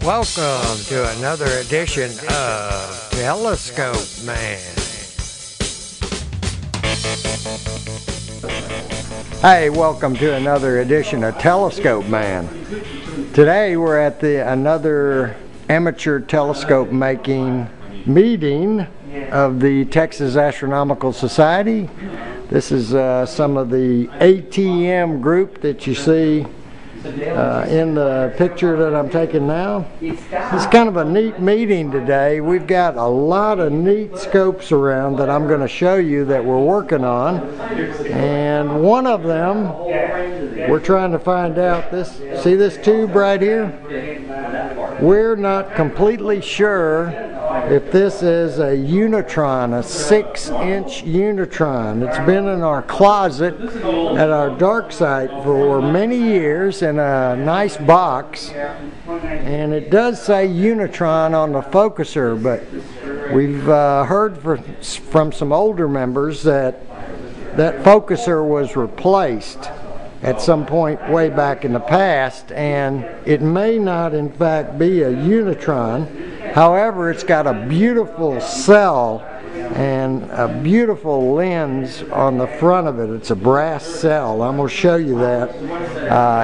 Welcome to another edition of Telescope Man. Hey, welcome to another edition of Telescope Man. Today we're at another amateur telescope making meeting of the Texas Astronomical Society. This is some of the ATM group that you see in the picture that I'm taking now. It's kind of a neat meeting today. We've got a lot of neat scopes around that I'm going to show you that we're working on, and one of them we're trying to find out see this tube right here? We're not completely sure if this is a Unitron, a 6-inch Unitron. It's been in our closet at our dark site for many years in a nice box, and it does say Unitron on the focuser, but we've heard from some older members that focuser was replaced at some point way back in the past, and it may not in fact be a Unitron. However, it's got a beautiful cell and a beautiful lens on the front of it. It's a brass cell. I'm going to show you that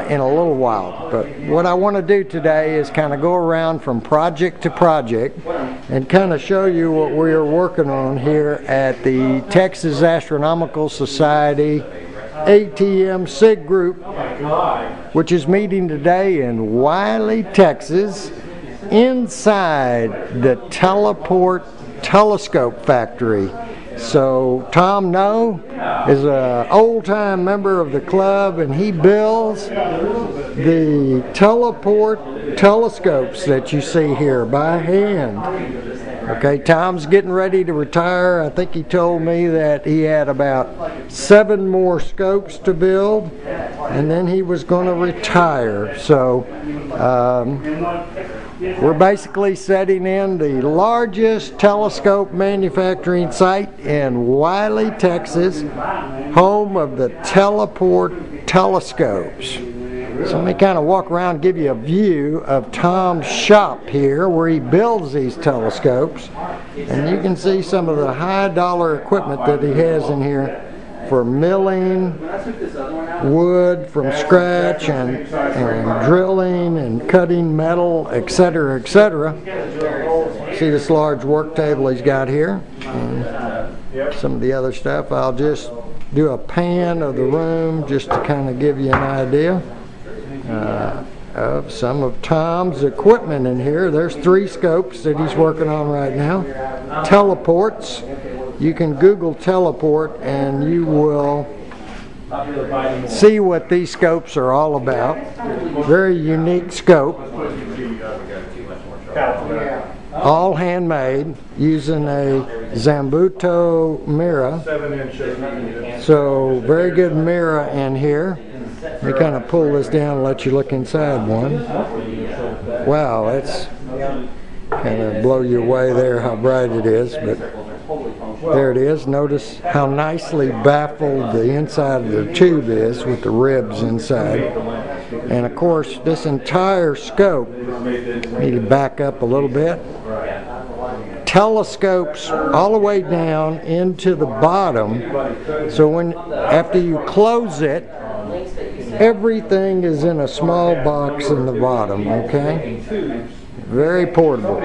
in a little while. But what I want to do today is kind of go around from project to project and kind of show you what we are working on here at the Texas Astronomical Society ATM SIG group, which is meeting today in Wiley, Texas, inside the Teleport Telescope Factory. So Tom No is an old-time member of the club, and he builds the Teleport telescopes that you see here by hand. Okay, Tom's getting ready to retire. I think he told me that he had about 7 more scopes to build, and then he was going to retire. So we're basically setting in the largest telescope manufacturing site in Wiley, Texas, home of the Teleport telescopes. So let me kind of walk around and give you a view of Tom's shop here where he builds these telescopes. And you can see some of the high dollar equipment that he has in here for milling wood from scratch and drilling and cutting metal, etc., etc. See this large work table he's got here, and some of the other stuff. I'll just do a pan of the room just to kind of give you an idea of some of Tom's equipment in here. There's 3 scopes that he's working on right now. Teleports. You can Google teleport and you will see what these scopes are all about. Very unique scope. All handmade using a Zambuto mirror. So very good mirror in here. Let me kind of pull this down and let you look inside one. Wow, that's kind of blow you away there how bright it is, but there it is. Notice how nicely baffled the inside of the tube is with the ribs inside. And of course, this entire scope, need to back up a little bit, telescopes all the way down into the bottom. So after you close it, everything is in a small box in the bottom, okay? Very portable,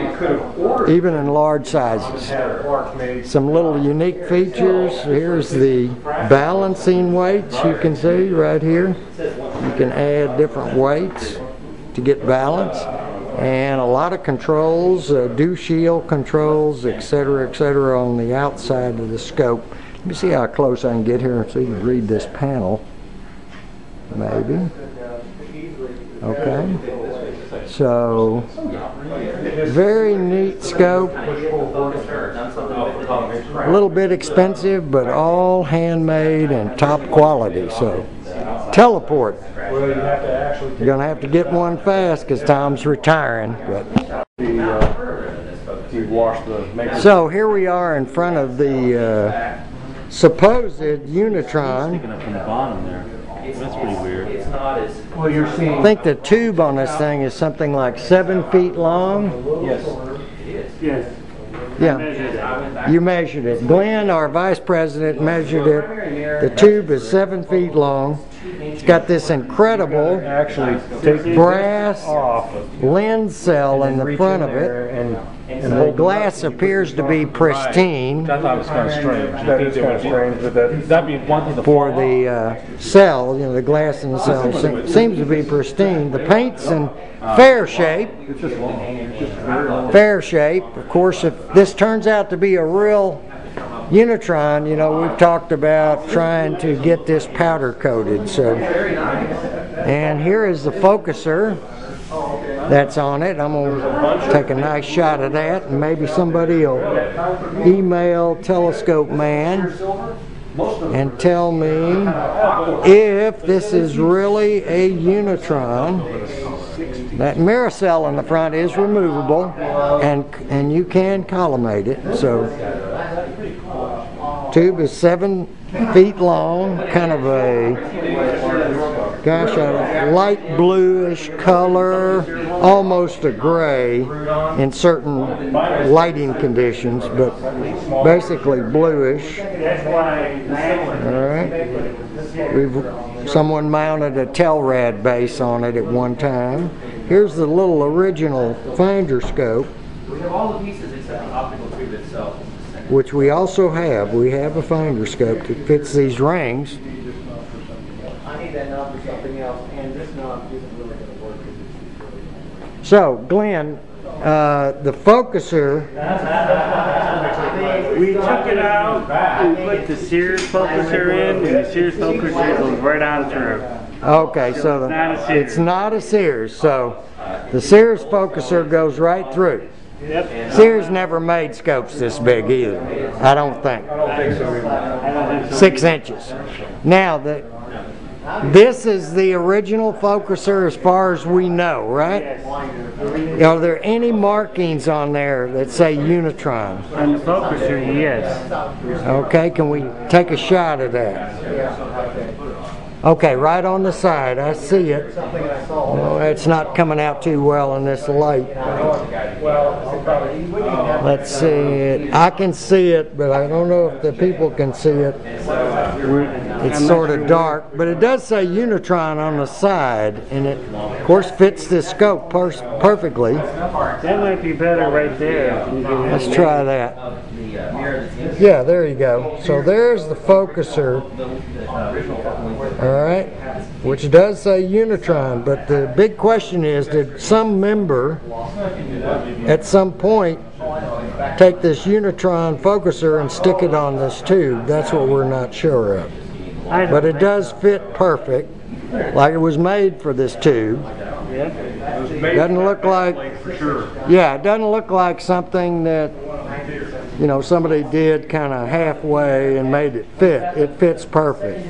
even in large sizes. Some little unique features. Here's the balancing weights you can see right here. You can add different weights to get balance. And a lot of controls, dew shield controls, etc., etc. on the outside of the scope. Let me see how close I can get here so you can read this panel. Maybe. Okay. So, very neat scope. A little bit expensive, but all handmade and top quality. So, Teleport. You're going to have to get one fast because Tom's retiring. But. So, here we are in front of the supposed Unitron. Sticking up from the bottom there. That's pretty weird. Well, you're seeing. I think the tube on this thing is something like 7 feet long. Yes. Yes. Yeah, you measured it. Glenn, our vice president, measured it. The tube is 7 feet long. It's got this incredible brass lens cell in the front of it. And the glass appears to be pristine. I thought it was kind of strange. That is kind of strange, but that'd be one thing to for the cell, you know, the glass in the cell seems to be pristine. The paint's in fair shape. Fair shape. Of course, if this turns out to be a real Unitron, you know, we've talked about trying to get this powder coated. So, and here is the focuser that's on it. I'm going to take a nice shot of that, and maybe somebody will email Telescope Man and tell me if this is really a Unitron. That mirror cell in the front is removable, and you can collimate it. So, tube is 7 feet long, kind of a, gosh, a light bluish color, almost a gray in certain lighting conditions, but basically bluish. All right. Someone mounted a Telrad base on it at one time. Here's the little original finder scope, We have all the pieces except the optical tube itself. which we also have. We have a finder scope that fits these rings. I need that knob for something else, and this knob isn't really going to work. So, Glenn, the focuser, We took it out, we put the Sears focuser in, and the Sears focuser goes right on through. okay, so it's not a Sears, so the Sears focuser goes right through. Yep. Sears never made scopes this big either, I don't think. 6 inches. Now, this is the original focuser as far as we know, right? Are there any markings on there that say Unitron? On the focuser, yes. Okay, can we take a shot of that? Okay, right on the side, I see it. Well, it's not coming out too well in this light. Let's see it. I can see it, but I don't know if the people can see it. It's sort of dark, but it does say Unitron on the side, and it, of course, fits this scope perfectly. That might be better right there. Let's try that. Yeah, there you go. So there's the focuser. All right, which does say Unitron, but the big question is, did some member at some point take this Unitron focuser and stick it on this tube? That's what we're not sure of. But it does fit perfect, like it was made for this tube. Doesn't look like, yeah, it doesn't look like something that, you know, somebody did kind of halfway and made it fit. It fits perfect.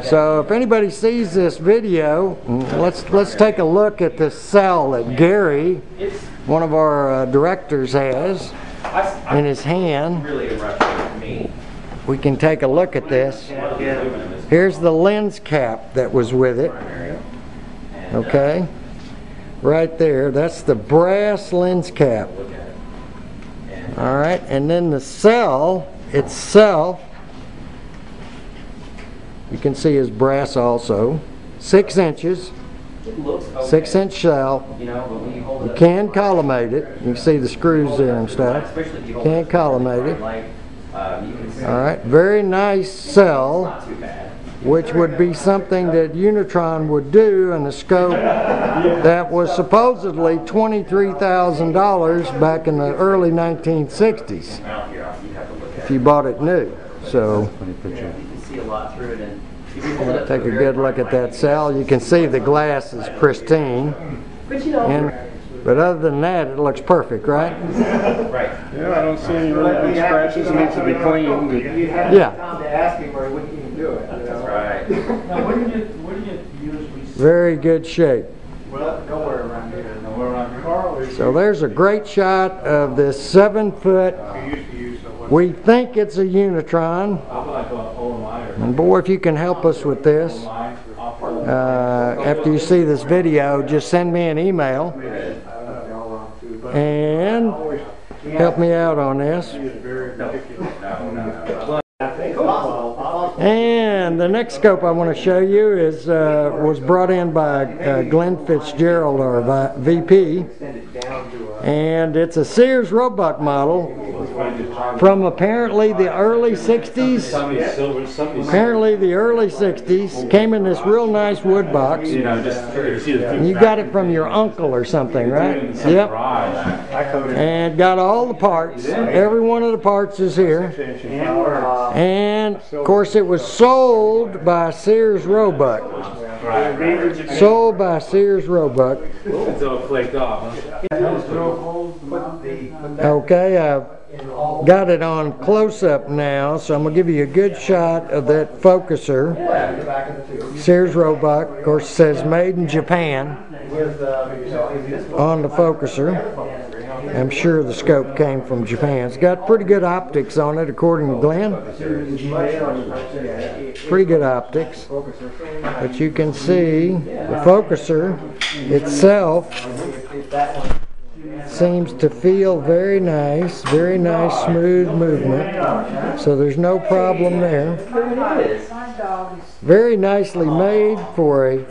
So if anybody sees this video, let's take a look at this cell that Gary, one of our directors, has in his hand. We can take a look at this. Here's the lens cap that was with it. Okay, right there, that's the brass lens cap. All right, and then the cell itself, you can see is brass also. 6 inches, 6-inch cell. You can collimate it. You can see the screws there and stuff. You can collimate it. All right, very nice cell, which would be something that Unitron would do in a scope that was supposedly $23,000 back in the early 1960s, if you bought it new. So, take a good look at that cell. You can see the glass is pristine. But other than that, it looks perfect, right? Right. Yeah, I don't see any really big scratches. It needs to be cleaned. Yeah. That's right. Very good shape. Nowhere around here. So there's a great shot of this 7-foot. We think it's a Unitron. And boy, if you can help us with this, after you see this video, just send me an email and help me out on this. And the next scope I want to show you is was brought in by Glenn Fitzgerald, our VP, and it's a Sears Roebuck model from apparently the early 60s. Apparently the early 60s. Came in this real nice wood box. You got it from your uncle or something, right? Yep. And got all the parts. Every one of the parts is here. And of course it was sold by Sears Roebuck. Sold by Sears Roebuck. It's all flaked off, huh? Okay, I've got it on close-up now, so I'm going to give you a good shot of that focuser. Sears Roebuck, of course, it says made in Japan on the focuser. I'm sure the scope came from Japan. It's got pretty good optics on it, according to Glenn. Pretty good optics. But you can see the focuser itself seems to feel very nice smooth movement, so there's no problem there. Very nicely made for a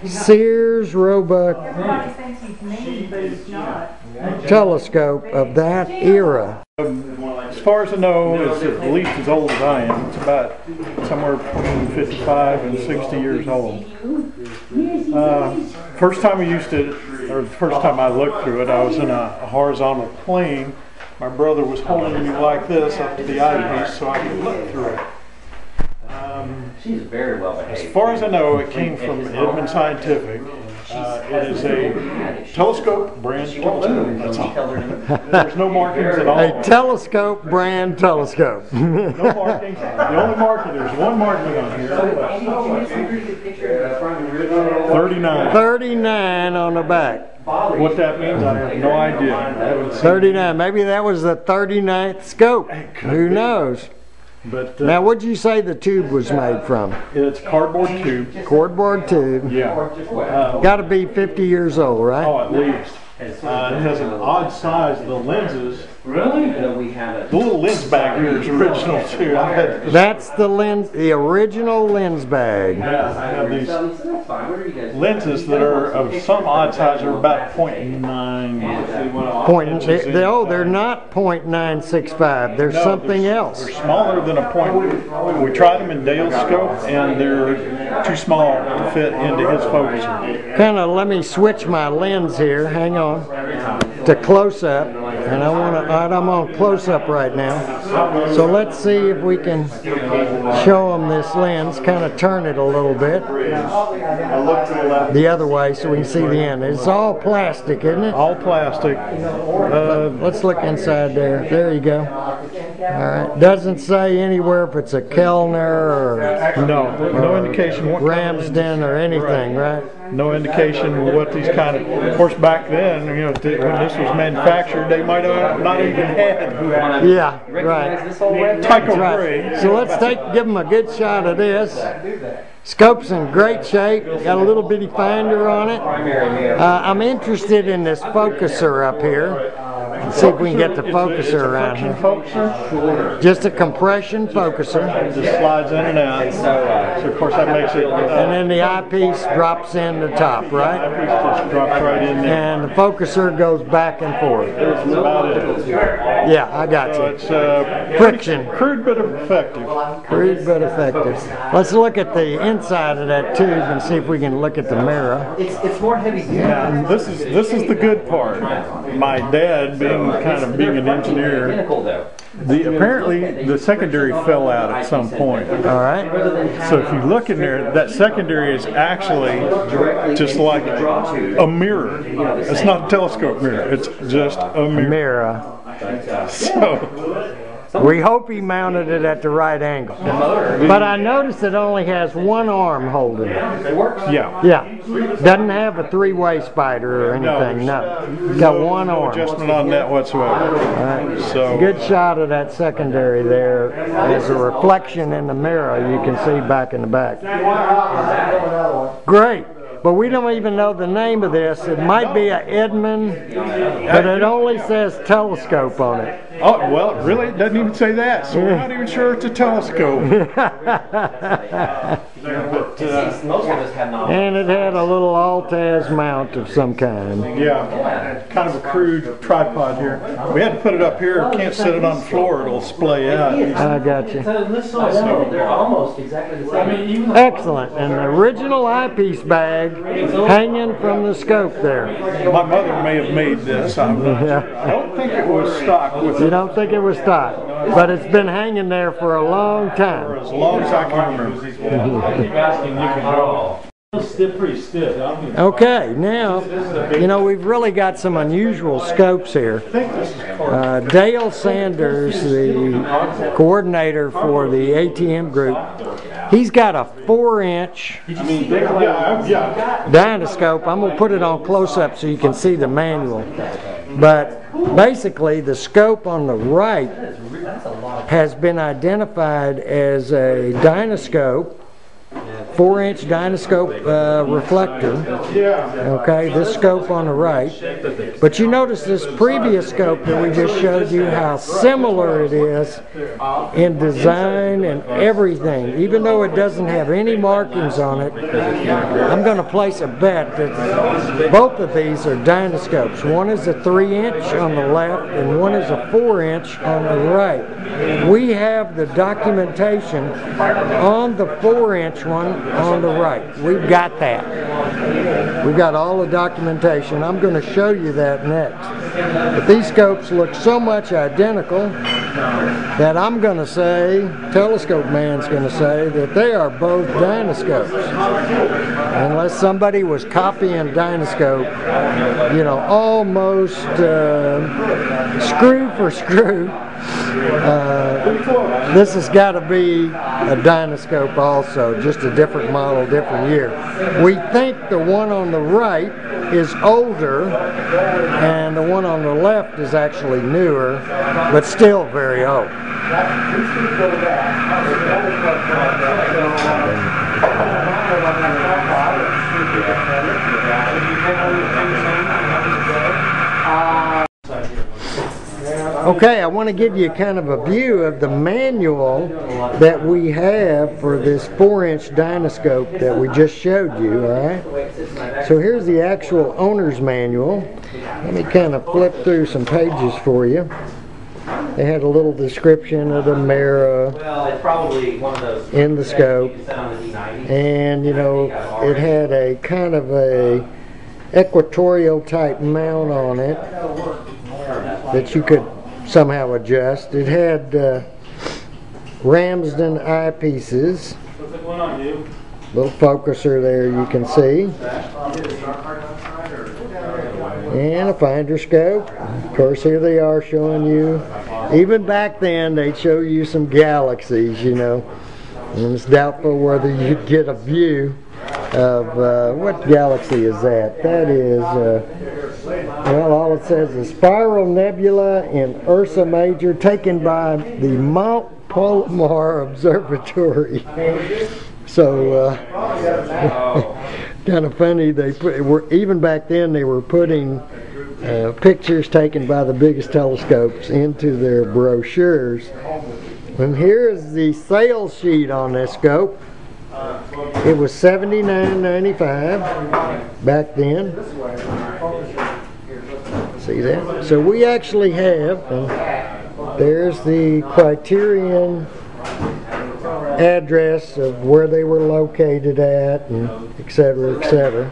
Sears Roebuck telescope of that era. As far as I know, it's at least as old as I am. It's about somewhere between 55 and 60 years old. First time I used it, or the first time I looked through it, I was in a horizontal plane. My brother was holding me like this up to the eyepiece so I could look through it. She's very well behaved. As far as I know, it came from Edmund Scientific. It is a telescope, brand telescope, that's all. There's no markings at all. A telescope brand telescope. No markings. The only marking, there's one marking on here. 39. 39 on the back. What that means, I have no idea. 39. Maybe that was the 39th scope. Who knows? But now, what'd you say the tube was made from? It's cardboard tube. Cardboard tube. Yeah. Got to be 50 years old, right? Oh, at least. It has an odd size. The lenses. Really? The little lens bag here is original too. That's the lens, the original lens bag. Yeah, I have these lenses that are of some odd size. They're about 0.9 inches. They're not 0.965. They're something else. They're smaller than a point. We tried them in Dale's scope, and they're too small to fit into his focuser. Kind of, let me switch my lens here. Hang on. To close up, and I'm on close up right now. So let's see if we can show them this lens. Kind of turn it a little bit the other way so we can see the end. It's all plastic, isn't it? All plastic. Let's look inside there. There you go. All right. Doesn't say anywhere if it's a Kellner or no indication what Ramsden or anything, right? No indication what these kind of course, back then, you know, when this was manufactured, they might have not even had. Yeah, right. Tycho Brahe. So let's give them a good shot of this. Scope's in great shape. Got a little bitty finder on it. I'm interested in this focuser up here. Let's see if we can get the focuser around here. Just a compression focuser. It just slides in and out. So of course that makes it. And then the eyepiece drops in the top, right? The eyepiece just drops right in there. And the focuser goes back and forth. That's about it. Yeah, I got you. So it's friction. Crude but effective. Crude but effective. Let's look at the inside of that tube and see if we can look at the mirror. It's more heavy. Yeah, this is the good part. My dad, being an engineer, apparently the secondary fell out at some point. All right. So if you look in there, that secondary is actually just like a mirror. It's not a telescope mirror. It's just a mirror. We hope he mounted it at the right angle. But I noticed it only has one arm holding it. Yeah. Yeah. Doesn't have a three-way spider or anything, no. Got one No arm. adjustment on that whatsoever. All right. So Good shot of that secondary there. As a reflection in the mirror, you can see back in the back. Great. But we don't even know the name of this. It might be a Edmund, but it only says telescope on it. Oh, well, really? It doesn't even say that, so we're not even sure it's a telescope. And it had a little Altaz mount of some kind. Yeah, kind of a crude tripod here. We had to put it up here. Can't set it on the floor. It'll splay out. I got you. They're almost exactly the same. Excellent. And the original eyepiece bag hanging from the scope there. My mother may have made this. I don't think it was stock with You it don't think it was stock, but it's been hanging there for a long for time. as long as I can remember. Pretty stiff. Okay, now, you know, we've really got some unusual scopes here. Dale Sanders, the coordinator for the ATM group, he's got a 4-inch Dynascope. I'm going to put it on close-up so you can see the manual. But basically, the scope on the right has been identified as a Dynascope, 4-inch Dynascope reflector. Okay, this scope on the right. But you notice this previous scope that we just showed you, how similar it is in design and everything. Even though it doesn't have any markings on it, I'm going to place a bet that both of these are Dynascopes. One is a 3-inch on the left and one is a 4-inch on the right. We have the documentation on the 4-inch one on the right. We've got that. We've got all the documentation. I'm going to show you that next. But these scopes look so much identical that I'm going to say, Telescope Man's going to say, that they are both Dynascopes. Unless somebody was copying Dynascope, you know, almost screw for screw. This has got to be a Dynascope also, just a different model, different year. We think the one on the right is older and the one on the left is actually newer, but still very old. Okay, I want to give you kind of a view of the manual that we have for this 4-inch Dynascope that we just showed you, all right? So here's the actual owner's manual. Let me kind of flip through some pages for you. They had a little description of the mirror in the scope. And, you know, it had a kind of a equatorial type mount on it that you could somehow adjust. It had Ramsden eyepieces. Little focuser there you can see. And a finder scope. Of course, here they are showing you. Even back then, they'd show you some galaxies, you know. And it's doubtful whether you'd get a view of what galaxy is that? That is, well, all it says is Spiral Nebula in Ursa Major, taken by the Mount Palomar Observatory. So, kind of funny. They even back then they were putting pictures taken by the biggest telescopes into their brochures. And here is the sales sheet on this scope. It was $79.95 back then. See that? So we actually have, there's the criterion address of where they were located at, and et cetera, et cetera.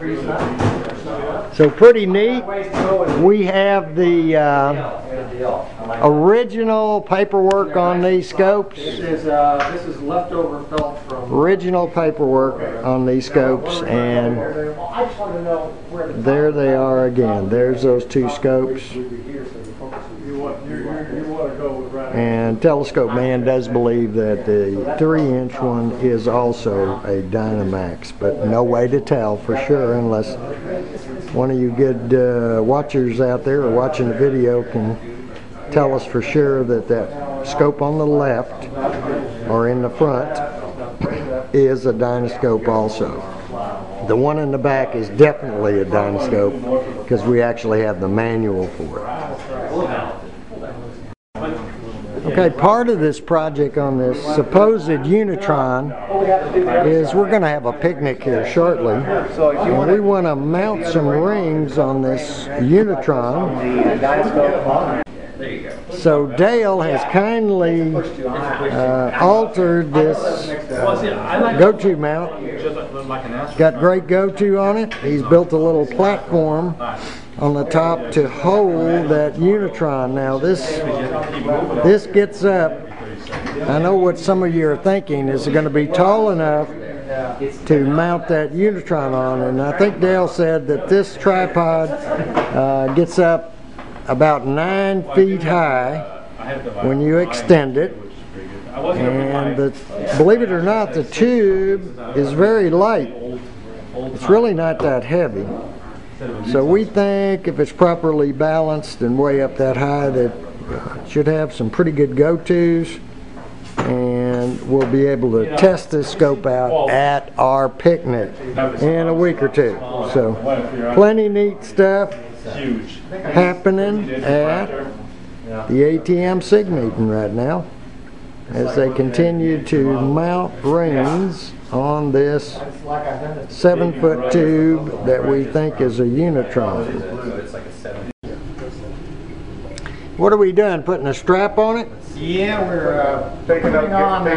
So pretty neat. We have the original paperwork on these scopes. This is leftover felt from Original paperwork on these scopes, and there they are again. There's those two scopes. You want to go with right And Telescope Man does believe that the 3-inch one is also a Dynamax, but no way to tell for sure unless one of you good watchers out there or watching the video can tell us for sure that that scope on the left or in the front is a Dynascope also. The one in the back is definitely a Dynascope because we actually have the manual for it. Okay, part of this project on this supposed Unitron is we're going to have a picnic here shortly. And we want to mount some rings on this Unitron. So Dale has kindly altered this go-to mount. Got great go-to on it. He's built a little platform on the top to hold that Unitron. Now this gets up. I know what some of you are thinking. Is it going to be tall enough to mount that Unitron on? And I think Dale said that this tripod gets up about 9 feet high when you extend it. And believe it or not, the tube is very light. It's really not that heavy. So we think if it's properly balanced and way up that high, that it should have some pretty good go-tos, and we'll be able to test this scope out at our picnic in a week or two. So plenty neat stuff happening at the ATM SIG meeting right now as they continue to mount rings on this 7-foot tube that we think is a Unitron. What are we doing? Putting a strap on it? Yeah, we're putting on the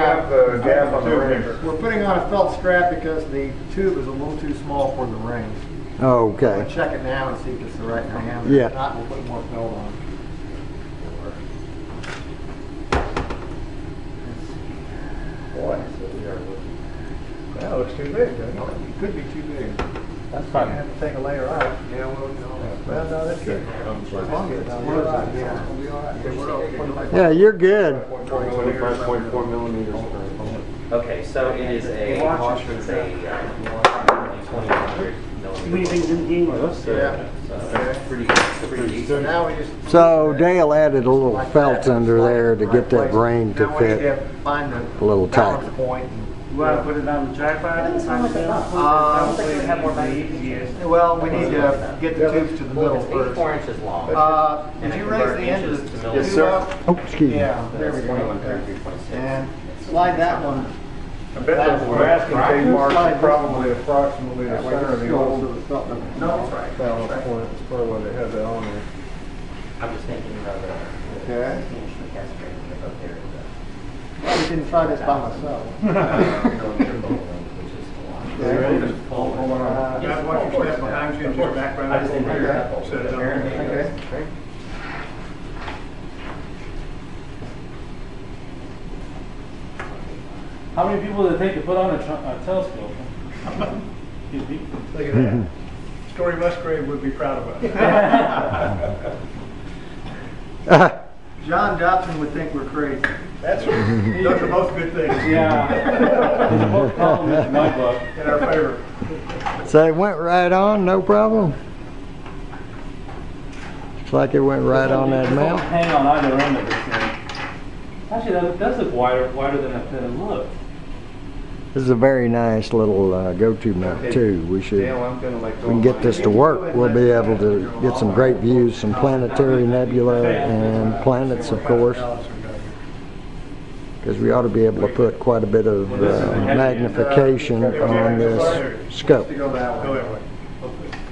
gas on the rings. We're putting on a felt strap because the tube is a little too small for the rings. Okay. We'll check it now and see if it's the right diameter. Yeah. If not, we'll put more felt on. Boy, that looks too big, doesn't it? It could be too big. That's fine. You have to take a layer out. Yeah, well, no, that's good. As long as it's all right, yeah, we'll be all right. Yeah, you're good. 5.4 millimeters. Okay, so it is a 2000 Anything in the game? So now we just. So Dale added a little felt under there to get that ring to fit Find a little tight. point. You want to put it on the tripod? Well, we need to get the tubes to the middle It's first. 4 inches long. Did you raise the end of the tube up? Oh, excuse me. Yeah, there we go. And slide that one. I bet those masking tape marks are probably approximately the center of the old No, that's right. balance point. That's probably why they had that on there. I'm just thinking of the Okay. cascade up there. I didn't try this by myself. You ready? Hold on. Guys, watch your step behind you and just back right up over here. Set it up. Okay. How many people did it take to put on a telescope? Look at that. Story Musgrave would be proud of us. John Dobson would think we're crazy. That's right. Those are both good things. Yeah. They're both compliments in my book. In our favor. So it went right on, no problem. Looks like it went right on that mount. Hang on either end of this thing. Actually, that does look wider than it looked. This is a very nice little go-to mount too. We can get this to work. We'll be able to get some great views, some planetary nebula and planets, of course, because we ought to be able to put quite a bit of magnification on this scope. Go that way.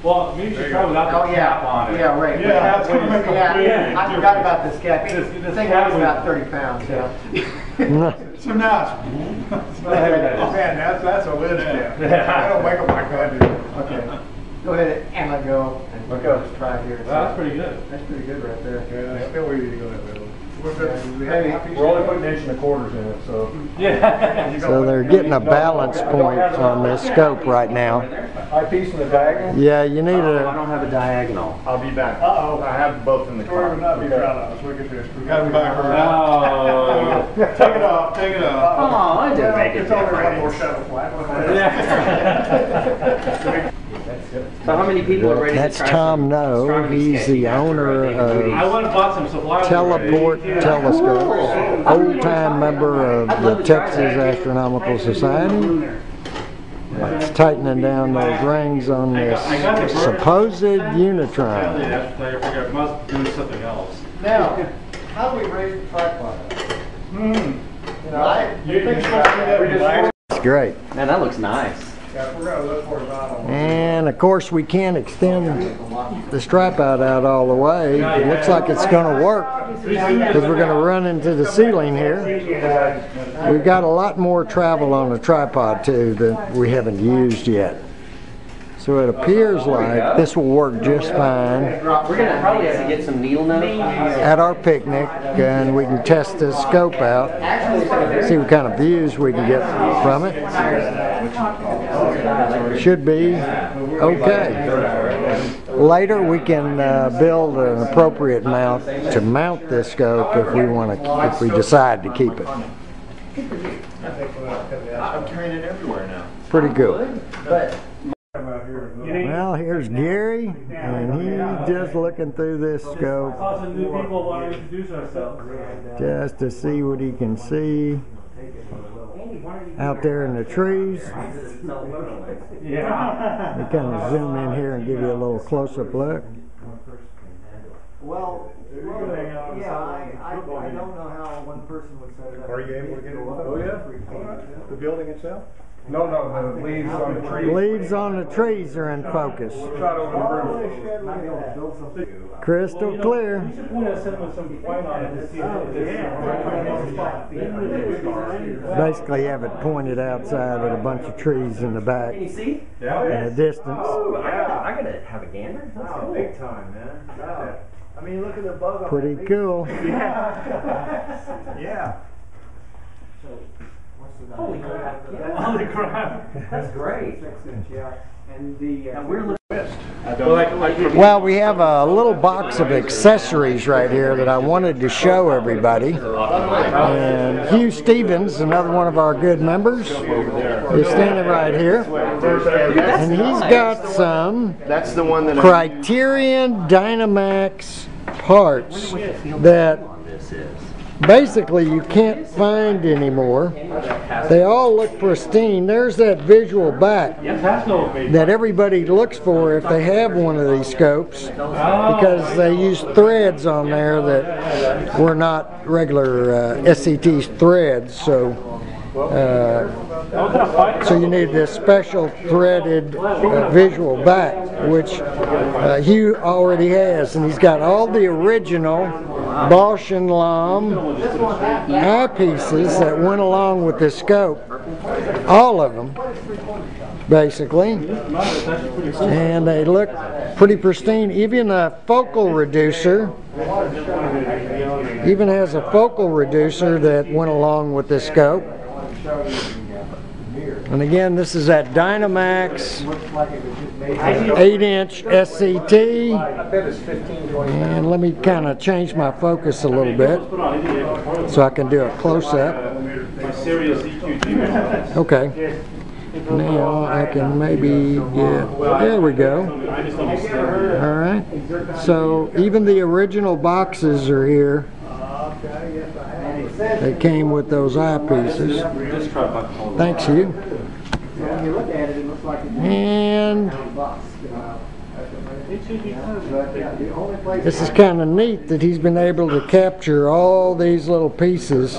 Well, maybe you should try without the cap on it. Yeah, right. Yeah, that's gonna make a Yeah, I forgot about this cap. This The thing cap weighs was- about 30 pounds, yeah. So now it's, man, that's a lid step. I don't make them like that, do Okay. Go ahead and let go. And Let go. Just try it here. Well, that's pretty good. That's pretty good right there. Yeah, still where you go that way. Hey, we're only putting 1.25 in it, so. Yeah. So they're getting a balance point on this scope right now. Eyepiece in the diagonal? Yeah, you need I a, don't have a diagonal. I'll be back. Uh-oh. I have both in the Tori car. would not be proud of us. Look at this. We got him back Oh. around. Take it off, take it off. Oh, it didn't make a It's only one more difference. shadow flat. So how many people are ready that's to try Tom some No. astronomy He's the sketching after owner writing of movies? I went and bought some supplies. Teleport Telescopes, old-time member of the Texas Astronomical Society. It's tightening down those rings on this supposed Unitron. I must do something else. Now, how do we raise the tripod? You know, You think so? It's great. Man, that looks nice. Yeah, we're gonna look horizontal. And of course we can't extend this tripod out all the way. It looks like it's going to work because we're going to run into the ceiling here. We've got a lot more travel on the tripod too that we haven't used yet. So it appears like this will work just fine We're gonna probably have to get some needle nose. at our picnic, and we can test this scope out, see what kind of views we can get from it. Should be okay. Later we can build an appropriate mount to mount this scope if we decide to keep it. I'm carrying it everywhere now. Pretty good. You need Well, here's Gary, and he's just looking through this scope Some new people want to introduce ourselves. just to see what he can see out there in the trees. Yeah. We kind of zoom in here and give you a little close-up look. Well, yeah, I don't know how one person would set it up. Are you able to get it? Oh, yeah? The building itself? No, the leaves on the tree. Leaves on the trees are in focus. Shot over the roof. Crystal clear. You should point us in with some white on it to see Basically have it pointed outside at a bunch of trees in the back Can you see? in the distance. Oh, I gotta have a gander. That's cool. Big time, man. I mean, look at the bug on Pretty that cool. Yeah. Holy crap. Yeah. Holy crap. That's great. Yeah. And the And we're looking. Well, we have a little box of accessories right here that I wanted to show everybody. And Hugh Stevens, another one of our good members, is standing right here. And he's got some That's the one that Criterion Dynamax parts that This is. basically you can't find anymore. They all look pristine. There's that visual back that everybody looks for if they have one of these scopes, because they use threads on there that were not regular SCT threads. So you need this special threaded visual back, which Hugh already has, and he's got all the original Bosch and Lam eyepieces that went along with this scope, all of them basically, and they look pretty pristine. Even a focal reducer, even has a focal reducer that went along with this scope. And again, this is that Dynamax 8-inch SCT. And let me kind of change my focus a little bit so I can do a close-up. Okay. Now I can maybe get, there we go. All right. So even the original boxes are here. They came with those eyepieces. Thanks, Hugh. And this is kind of neat that he's been able to capture all these little pieces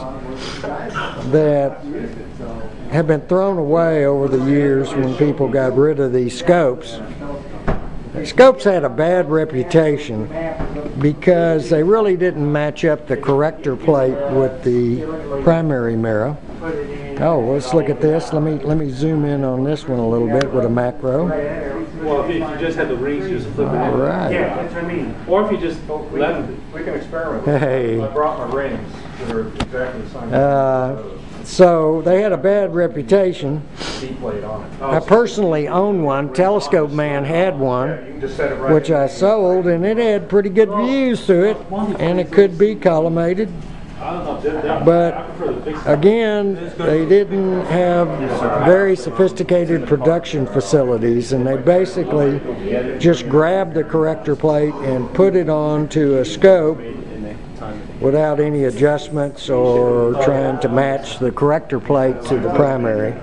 that have been thrown away over the years when people got rid of these scopes. Scopes had a bad reputation because they really didn't match up the corrector plate with the primary mirror. Oh, let's look at this. Let me zoom in on this one a little bit with a macro. Well, if you just had the rings, just flip it in. All right. Yeah, that's what I mean. Or if you just left it. We can experiment. Hey. I brought my rings that are exactly the same. So they had a bad reputation. D-plate on it. I personally own one. Telescope Man had You one, can just set it right which I sold, and it had pretty good views to it, and it could be collimated. But again, they didn't have very sophisticated production facilities, and they basically just grabbed the corrector plate and put it onto a scope without any adjustments or trying to match the corrector plate to the primary.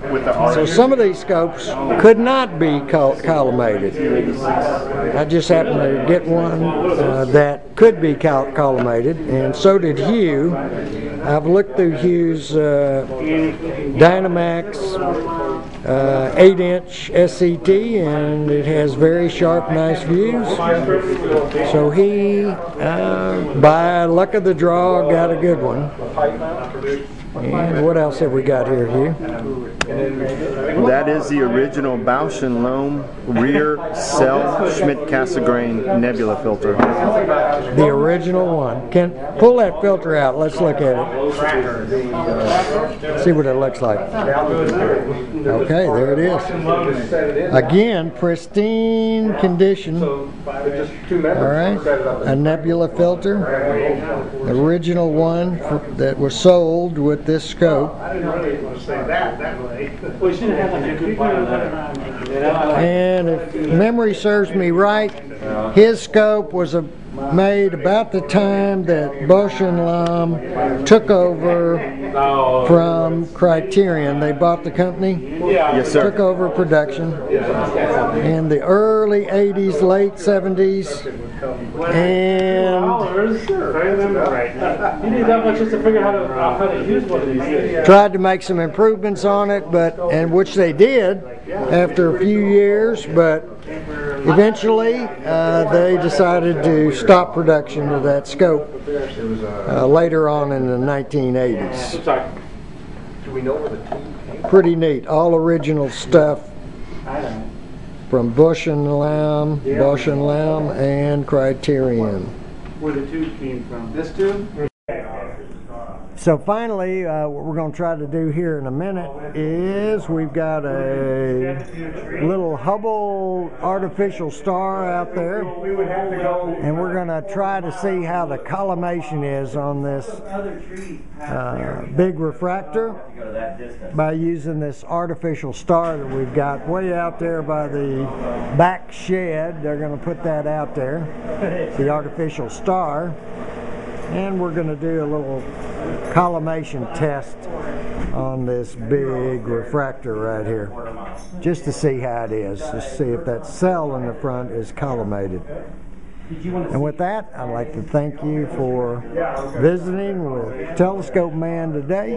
So some of these scopes could not be collimated. I just happened to get one that could be collimated, and so did Hugh. I've looked through Hugh's Dynamax 8-inch SCT, and it has very sharp, nice views. So he, by luck of the draw, got a good one. And what else have we got here, Hugh? That is the original Bausch & Lomb rear cell Schmidt-Cassegrain nebula filter. The original one. Pull that filter out. Let's look at it. See what it looks like. Okay, there it is. Again, pristine condition. All right, a nebula filter. Original one that was sold with this scope. I didn't really want to say that way. We should have had like a good buy that. And if memory serves me right, his scope was made about the time that Bausch & Lomb took over from Criterion. They bought the company, Yes, sir. took over production in the early 80s, late 70s, and If I remember right. You need that much just to figure out how to use one of these things. tried to make some improvements on it, and which they did after a few years, but eventually they decided to stop production of that scope later on in the 1980s. Do we know where the team came from? Pretty neat, all original stuff from Bausch & Lomb and Criterion. Where the tube came from. This tube? So finally, what we're going to try to do here in a minute is we've got a little Hubble artificial star out there, and we're going to try to see how the collimation is on this big refractor by using this artificial star that we've got way out there by the back shed. They're going to put that out there, the artificial star, and we're going to do a little collimation test on this big refractor right here, just to see how it is, to see if that cell in the front is collimated. And with that, I'd like to thank you for visiting with Telescope Man today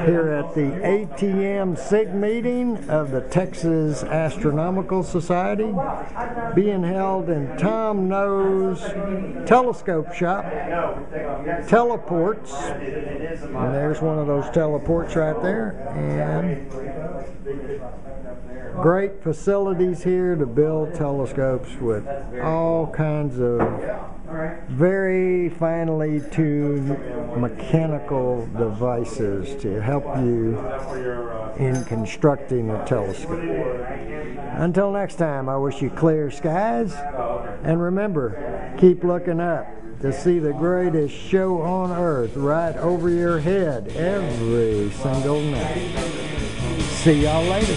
here at the ATM SIG meeting of the Texas Astronomical Society, being held in Tom No's telescope shop, Teleports. And there's one of those teleports right there. And great facilities here to build telescopes with all kinds of very finely tuned mechanical devices to help you in constructing a telescope. Until next time, I wish you clear skies, and remember, keep looking up to see the greatest show on earth right over your head every single night. See y'all later.